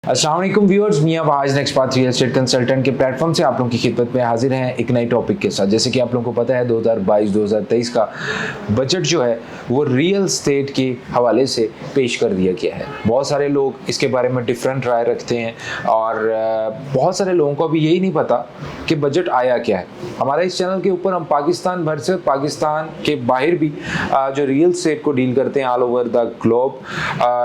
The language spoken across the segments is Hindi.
अस्सलाम वालेकुम viewers, Mian Wahaj next path real estate consultant के प्लेटफॉर्म से आप लोगों की खिदमत में हाजिर हैं एक नए टॉपिक के साथ। जैसे कि आप लोगों को पता है 2022-2023 का बजट जो है वो रियल एस्टेट के हवाले से पेश कर दिया गया है। बहुत सारे लोग इसके बारे में डिफरेंट राय रखते हैं और बहुत सारे लोगों को अभी यही नहीं पता कि बजट आया क्या है। हमारे इस चैनल के ऊपर हम पाकिस्तान भर से, पाकिस्तान के बाहर भी जो रियल एस्टेट को डील करते हैं ऑल ओवर द ग्लोब,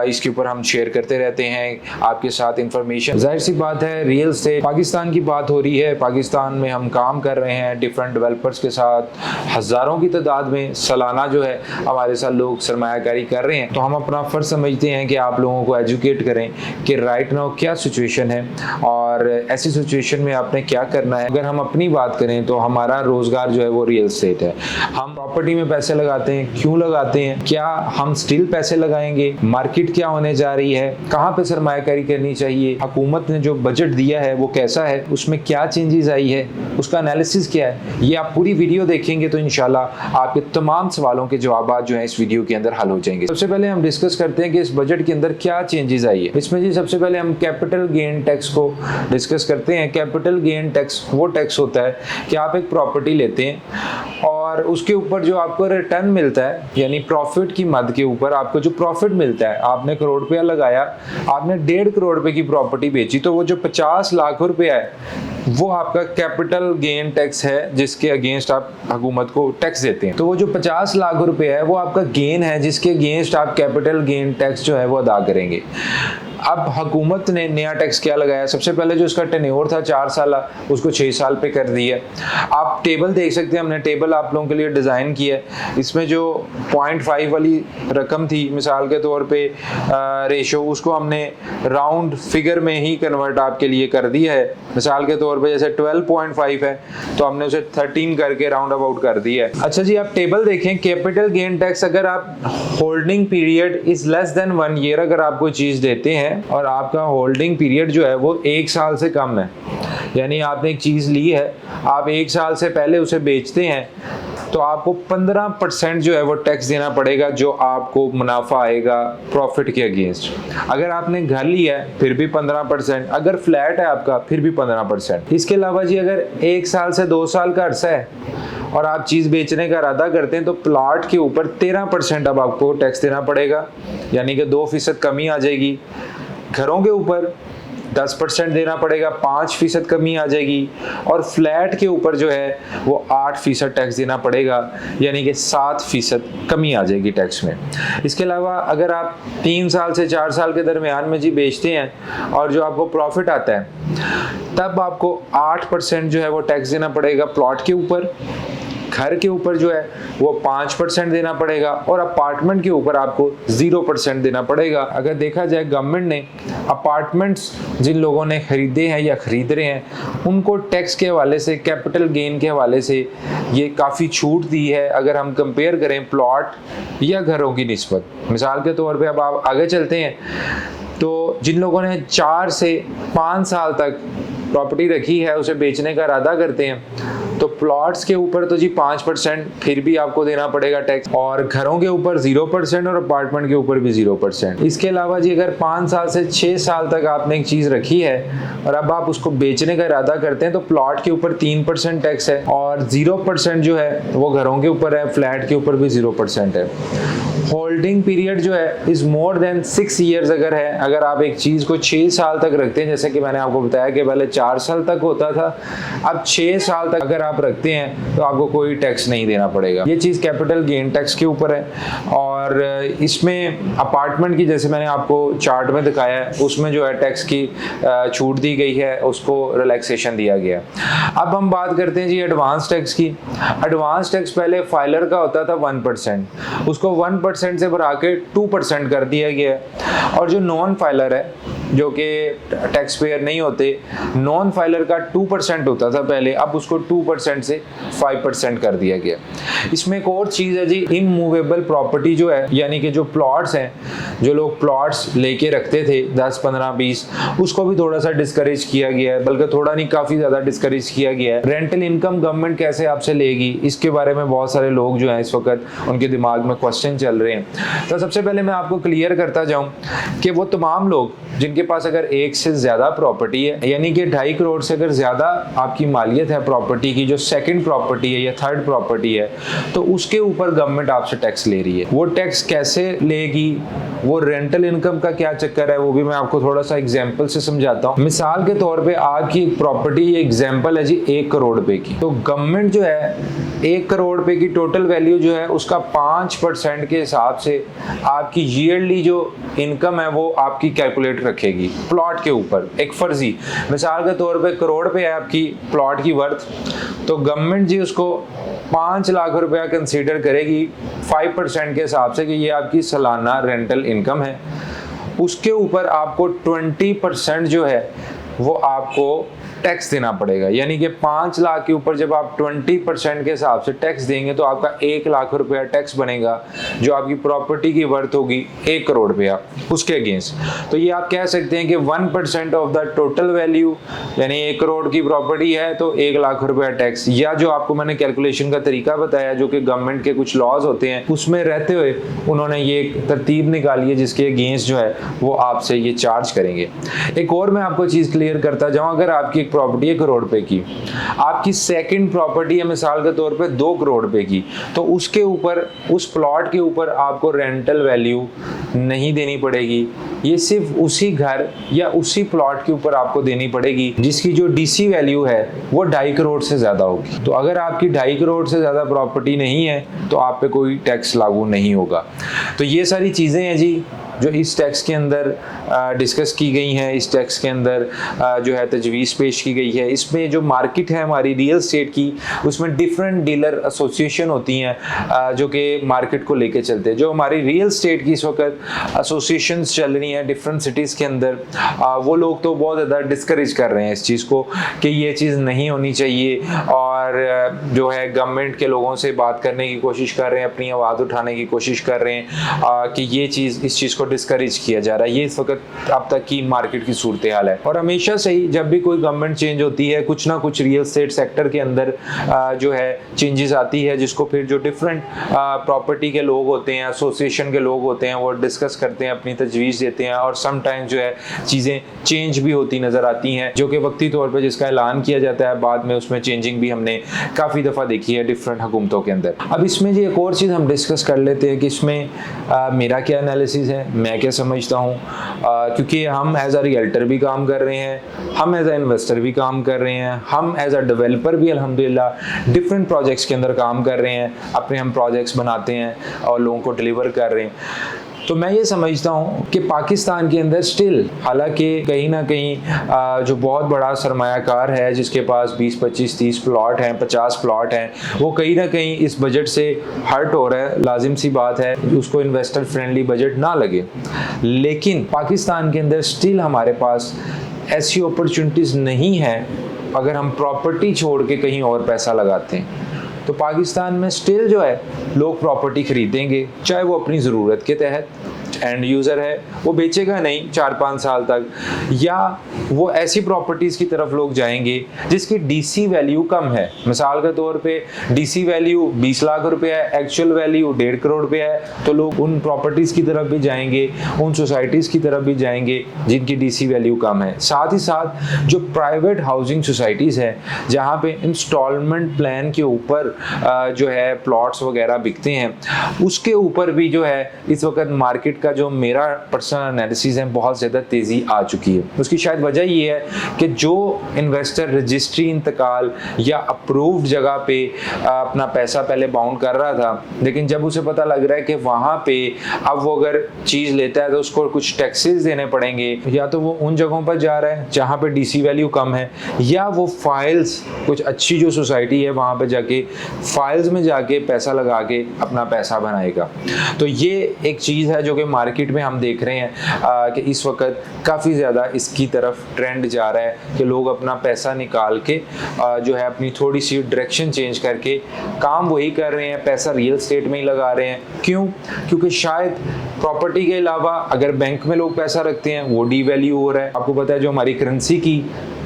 इसके ऊपर हम शेयर करते रहते हैं आपके साथ इंफॉर्मेशन। जाहिर सी बात है, रियल एस्टेट पाकिस्तान की बात हो रही है, पाकिस्तान में हम काम कर रहे हैं डिफरेंट डेवलपर्स के साथ, हज़ारों की तादाद में सालाना जो है हमारे साथ लोग सरमायाकारी कर रहे हैं। तो हम अपना फ़र्ज समझते हैं कि आप लोगों को एजुकेट करें कि राइट नाउ क्या सिचुएशन है और ऐसी सिचुएशन में आपने क्या करना है। अगर हम अपनी बात करें तो हमारा रोज़गार जो है वो रियल एस्टेट है। हम प्रॉपर्टी में पैसे लगाते हैं, क्यों लगाते हैं, क्या हम स्टिल पैसे लगाएंगे, मार्केट क्या होने जा रही है, कहाँ पे सरमायाकारी करनी चाहिए, हुकूमत ने जो बजट दिया है वो कैसा है, उसमें क्या चेंजेस आई है, उसका एनालिसिस क्या है। ये आप पूरी वीडियो देखेंगे तो इंशाल्लाह आपके तमाम सवालों के जवाब जो हैं इस वीडियो के अंदर हल हो जाएंगे। सबसे पहले हम डिस्कस करते हैं कि इस बजट के अंदर क्या चेंजेस आई है। इसमें जी सबसे पहले हम कैपिटल गेन टैक्स को डिस्कस करते हैं। कैपिटल गेन टैक्स वो टैक्स होता है कि आप एक प्रॉपर्टी लेते हैं और उसके ऊपर जो आपको रिटर्न मिलता है, यानी प्रॉफिट की मद के ऊपर आपको जो प्रॉफिट मिलता है, आपने करोड़ रुपया लगाया, आपने 1.5 करोड़ रुपए की प्रॉपर्टी बेची, तो वो जो 50 लाख रुपया है वो आपका कैपिटल गेन टैक्स है जिसके अगेंस्ट आप हुकूमत को टैक्स देते हैं। तो वो जो 50 लाख रुपए है वो आपका गेन है जिसके अगेंस्ट आप कैपिटल गेन टैक्स जो है वो अदा करेंगे। अब हुकूमत ने नया टैक्स क्या लगाया, सबसे पहले जो इसका टेन्योर था 4 साल, उसको 6 साल पे कर दिया। आप टेबल देख सकते हैं, हमने टेबल आप लोगों के लिए डिज़ाइन किया है। इसमें जो 0.5 वाली रकम थी मिसाल के तौर पे रेशो, उसको हमने राउंड फिगर में ही कन्वर्ट आपके लिए कर दिया है। मिसाल के तौर पे जैसे 12.5 है तो हमने उसे 13 करके राउंड अबाउट कर दिया है। अच्छा जी, आप टेबल देखें, कैपिटल गेन टैक्स अगर आप holding period is less than 1 year अगर आप कोई चीज़ देते हैं और आपका होल्डिंग पीरियड जो है वो 1 साल से कम है, यानी आपने एक चीज़ ली है, आप 1 साल से पहले उसे बेचते हैं, तो आपको 15% जो है वो टैक्स देना पड़ेगा जो आपको मुनाफा आएगा प्रॉफिट के अगेंस्ट। अगर आपने घर लिया है फिर भी 15%, अगर फ्लैट है आपका फिर भी 15%। इसके अलावा जी अगर 1 साल से 2 साल का अरसा है और आप चीज़ बेचने का इरादा करते हैं तो प्लॉट के ऊपर 13% अब आपको टैक्स देना पड़ेगा, यानी कि 2% कमी आ जाएगी। घरों के ऊपर 10% देना पड़ेगा, 5% कमी आ जाएगी, और फ्लैट के ऊपर जो है वो 8% टैक्स देना पड़ेगा, यानी कि 7% कमी आ जाएगी टैक्स में। इसके अलावा अगर आप 3 साल से 4 साल के दरमियान में जी बेचते हैं और जो आपको प्रॉफिट आता है तब आपको 8% जो है वो टैक्स देना पड़ेगा प्लॉट के ऊपर। घर के ऊपर जो है वो 5% देना पड़ेगा और अपार्टमेंट के ऊपर आपको 0% देना पड़ेगा। अगर देखा जाए गवर्नमेंट ने अपार्टमेंट्स जिन लोगों ने खरीदे हैं या खरीद रहे हैं उनको टैक्स के हवाले से, कैपिटल गेन के हवाले से ये काफ़ी छूट दी है अगर हम कंपेयर करें प्लॉट या घरों की निस्बत। मिसाल के तौर पे अब आप आगे चलते हैं तो जिन लोगों ने 4 से 5 साल तक प्रॉपर्टी रखी है उसे बेचने का इरादा करते हैं तो प्लॉट्स के ऊपर तो जी 5% फिर भी आपको देना पड़ेगा टैक्स, और घरों के ऊपर 0% और अपार्टमेंट के ऊपर भी 0%। इसके अलावा जी अगर 5 साल से 6 साल तक आपने एक चीज़ रखी है और अब आप उसको बेचने का इरादा करते हैं तो प्लॉट के ऊपर 3% टैक्स है और 0% जो है वो घरों के ऊपर है, फ्लैट के ऊपर भी 0% है। होल्डिंग पीरियड जो है इज मोर देन 6 ईयर्स अगर है, अगर आप एक चीज़ को 6 साल तक रखते हैं, जैसे कि मैंने आपको बताया कि पहले 4 साल तक होता था, अब 6 साल तक अगर आप रखते हैं तो आपको कोई टैक्स नहीं देना पड़ेगा। ये चीज़ कैपिटल गेन टैक्स के ऊपर है। और इसमें अपार्टमेंट की, जैसे मैंने आपको चार्ट में दिखाया है, उसमें जो है टैक्स की छूट दी गई है, उसको रिलैक्सेशन दिया गया। अब हम बात करते हैं जी एडवांस टैक्स की। एडवांस टैक्स पहले फाइलर का होता था 1%, उसको 1% से बढ़ा के 2% कर दिया गया है। और जो नॉन फाइलर है, जो कि टैक्स पेयर नहीं होते, नॉन फाइलर का 2% होता था पहले, अब उसको 2% से 5% कर दिया गया। इसमें एक और चीज़ है जी, इमूवेबल प्रॉपर्टी जो है, यानी कि जो प्लॉट्स हैं, जो लोग प्लॉट्स लेके रखते थे 10, 15, 20, उसको भी थोड़ा सा डिस्करेज किया गया है, बल्कि थोड़ा नहीं काफ़ी ज़्यादा डिस्करेज किया गया है। रेंटल इनकम गवर्नमेंट कैसे आपसे लेगी, इसके बारे में बहुत सारे लोग जो हैं इस वक्त उनके दिमाग में क्वेश्चन चल रहे हैं। तो सबसे पहले मैं आपको क्लियर करता जाऊँ कि वो तमाम लोग जिनके आपके पास अगर एक से ज्यादा प्रॉपर्टी है, यानी कि 2.5 करोड़ से अगर ज्यादा आपकी मालियत है प्रॉपर्टी की, जो सेकंड प्रॉपर्टी है या थर्ड प्रॉपर्टी है, तो उसके ऊपर गवर्नमेंट आपसे टैक्स ले रही है। वो टैक्स कैसे लेगी, वो रेंटल इनकम का क्या चक्कर है, वो भी मैं आपको थोड़ा सा एग्जांपल से समझाता हूँ। मिसाल के तौर पे आपकी एक प्रॉपर्टी एग्जांपल है जी 1 करोड़ रुपए की, तो गवर्नमेंट जो है 1 करोड़ रुपए की टोटल वैल्यू जो है उसका 5% के हिसाब से आपकी ईयरली जो इनकम है वो आपकी कैलकुलेट रखेगी प्लॉट के ऊपर। एक फर्जी मिसाल के तौर पे करोड़ पे है आपकी प्लॉट की वर्थ, तो गवर्नमेंट जी उसको 5 लाख रुपया कंसीडर करेगी 5% के हिसाब से कि ये आपकी सालाना रेंटल इनकम है। उसके ऊपर आपको 20% जो है वो आपको टैक्स देना पड़ेगा, यानी कि 5 लाख के ऊपर जब आप 20% के हिसाब से टैक्स देंगे तो आपका 1 लाख रुपया टैक्स बनेगा, जो आपकी प्रॉपर्टी की वर्थ होगी 1 करोड़ रुपया उसके अगेंस्ट। तो ये आप कह सकते हैं कि 1% ऑफ द टोटल वैल्यू, यानी 1 करोड़ की प्रॉपर्टी है तो 1 लाख रुपया टैक्स। या जो आपको मैंने कैलकुलेशन का तरीका बताया, जो कि गवर्नमेंट के कुछ लॉज होते हैं उसमें रहते हुए उन्होंने ये एक तरतीब निकाली है जिसके अगेंस्ट जो है वो आपसे ये चार्ज करेंगे। एक और मैं आपको चीज क्लियर करता जाऊं, अगर आपकी प्रॉपर्टी 1 करोड़ रुपए की, आपकी सेकंड प्रॉपर्टी है मिसाल के तौर पे 2 करोड़ रुपए की, तो उसके ऊपर, उस प्लॉट के ऊपर आपको रेंटल वैल्यू नहीं देनी पड़ेगी। ये सिर्फ उसी घर या उसी प्लॉट के ऊपर आपको देनी पड़ेगी जिसकी जो डीसी वैल्यू है वो 2.5 करोड़ से ज्यादा होगी। तो अगर आपकी 2.5 करोड़ से ज्यादा प्रॉपर्टी नहीं है तो आप पे कोई टैक्स लागू नहीं होगा। तो ये सारी चीजें हैं जी जो इस टैक्स के अंदर डिस्कस की गई हैं, इस टैक्स के अंदर जो है तजवीज़ पेश की गई है। इसमें जो मार्केट है हमारी रियल एस्टेट की, उसमें डिफरेंट डीलर एसोसिएशन होती हैं जो कि मार्केट को लेके चलते हैं। जो हमारी रियल एस्टेट की इस वक्त एसोसिएशंस चल रही हैं डिफरेंट सिटीज़ के अंदर, वो लोग तो बहुत ज़्यादा डिस्करेज कर रहे हैं इस चीज़ को कि ये चीज़ नहीं होनी चाहिए, और जो है गवर्नमेंट के लोगों से बात करने की कोशिश कर रहे हैं, अपनी आवाज़ उठाने की कोशिश कर रहे हैं कि ये चीज़, इस चीज़ को डिस्करेज किया जा रहा है। ये इस वक्त अब तक की मार्केट की सूरत हाल है। और हमेशा से ही जब भी कोई गवर्नमेंट चेंज होती है, कुछ ना कुछ रियल एस्टेट सेक्टर के अंदर जो है चेंजेस आती है, जिसको फिर जो डिफरेंट प्रॉपर्टी के लोग होते हैं, एसोसिएशन के लोग होते हैं, वो डिस्कस करते हैं, अपनी तजवीज़ देते हैं, और समटाइम्स जो है चीज़ें चेंज भी होती नज़र आती हैं, जो कि वक्ती तौर पर जिसका ऐलान किया जाता है, बाद में उसमें चेंजिंग भी हमने काफ़ी दफ़ा देखी है डिफरेंट हुकूमतों के अंदर। अब इसमें जी एक और चीज़ हम डिस्कस कर लेते हैं कि इसमें मेरा क्या एनालिसिस है, मैं क्या समझता हूँ, क्योंकि हम एज अ रियल्टर भी काम कर रहे हैं, हम एज अ इन्वेस्टर भी काम कर रहे हैं, हम एज अ डेवलपर भी अल्हम्दुलिल्लाह डिफरेंट प्रोजेक्ट्स के अंदर काम कर रहे हैं, अपने हम प्रोजेक्ट्स बनाते हैं और लोगों को डिलीवर कर रहे हैं। तो मैं ये समझता हूँ कि पाकिस्तान के अंदर स्टिल, हालांकि कहीं ना कहीं जो बहुत बड़ा सरमायाकार है जिसके पास 20, 25, 30 प्लॉट हैं, 50 प्लॉट हैं, वो कहीं ना कहीं इस बजट से हर्ट हो रहा है। लाजिम सी बात है उसको इन्वेस्टर फ्रेंडली बजट ना लगे, लेकिन पाकिस्तान के अंदर स्टिल हमारे पास ऐसी अपॉर्चुनिटीज़ नहीं है अगर हम प्रॉपर्टी छोड़ के कहीं और पैसा लगाते हैं। तो पाकिस्तान में स्टिल जो है लोग प्रॉपर्टी खरीदेंगे, चाहे वो अपनी ज़रूरत के तहत, एंड यूज़र है वो बेचेगा नहीं 4-5 साल तक, या वो ऐसी प्रॉपर्टीज़ की तरफ लोग जाएंगे जिसकी डीसी वैल्यू कम है। मिसाल के तौर पे डीसी वैल्यू 20 लाख रुपए है, एक्चुअल वैल्यू 1.5 करोड़ रुपए है, तो लोग उन प्रॉपर्टीज़ की तरफ भी जाएंगे, उन सोसाइटीज़ की तरफ भी जाएंगे जिनकी डीसी वैल्यू कम है। साथ ही साथ जो प्राइवेट हाउसिंग सोसाइटीज़ है जहाँ पे इंस्टॉलमेंट प्लान के ऊपर जो है प्लॉट्स वगैरह बिकते हैं, उसके ऊपर भी जो है इस वक्त मार्केट का जो मेरा पर्सनल एनालिसिस है बहुत ज़्यादा तेज़ी आ चुकी है। उसकी शायद वजह ये है कि जो इन्वेस्टर रजिस्ट्री इंतकाल या अप्रूव्ड जगह पे अपना पैसा पहले बाउंड कर रहा था, लेकिन जब उसे पता लग रहा है कि वहाँ पे अब वो अगर चीज़ लेता है तो उसको कुछ टैक्सेस देने पड़ेंगे, या तो वो उन जगहों पर जा रहा है जहाँ पे डीसी वैल्यू कम है, या वो फाइल्स कुछ अच्छी जो सोसाइटी है वहाँ पर जाके फाइल्स में जाके पैसा लगा के अपना पैसा बनाएगा। तो ये एक चीज़ है जो कि मार्केट में हम देख रहे हैं कि इस वक्त काफ़ी ज़्यादा इसकी तरफ ट्रेंड जा रहा है कि लोग अपना पैसा निकाल के जो है अपनी थोड़ी सी डायरेक्शन चेंज करके काम वही कर रहे हैं, पैसा रियल एस्टेट में ही लगा रहे हैं। क्यों? क्योंकि शायद प्रॉपर्टी के अलावा अगर बैंक में लोग पैसा रखते हैं वो डी वैल्यू हो रहा है। आपको पता है जो हमारी करेंसी की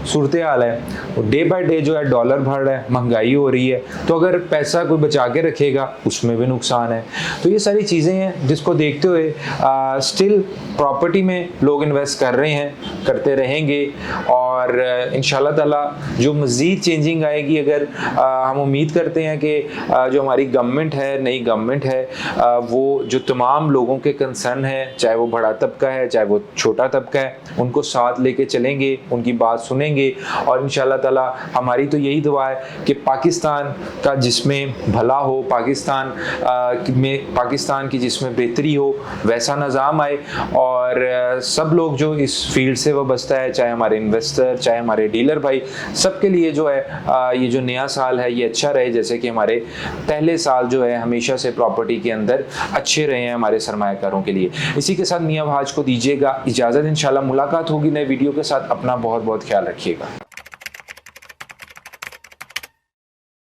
सूरत हाल है, डे बाय डे जो है डॉलर बढ़ रहा है, महंगाई हो रही है, तो अगर पैसा कोई बचा के रखेगा उसमें भी नुकसान है। तो ये सारी चीज़ें हैं जिसको देखते हुए स्टिल प्रॉपर्टी में लोग इन्वेस्ट कर रहे हैं, करते रहेंगे, और इंशाल्लाह ताला जो मज़ीद चेंजिंग आएगी, अगर हम उम्मीद करते हैं कि जो हमारी गवर्नमेंट है, नई गवर्नमेंट है, वो जो तमाम लोगों के कंसर्न है, चाहे वो बड़ा तबका है चाहे वो छोटा तबका है, उनको साथ लेके चलेंगे, उनकी बात सुनेंगे, और इंशाल्लाह ताला हमारी तो यही दुआ है कि पाकिस्तान का जिसमें भला हो, पाकिस्तान की जिसमें बेहतरी हो, वैसा निज़ाम आए, और सब लोग जो इस फील्ड से वाबस्ता है, चाहे हमारे इन्वेस्टर चाहे हमारे डीलर भाई, सबके लिए जो है ये जो नया साल है ये अच्छा रहे, जैसे कि हमारे पहले साल जो है हमेशा से प्रॉपर्टी के अंदर अच्छे रहे हैं हमारे सरमायाकारों के लिए। इसी के साथ मियां भाज को दीजिएगा इजाज़त, इंशाल्लाह मुलाकात होगी नए वीडियो के साथ। अपना बहुत बहुत ख्याल रखिएगा।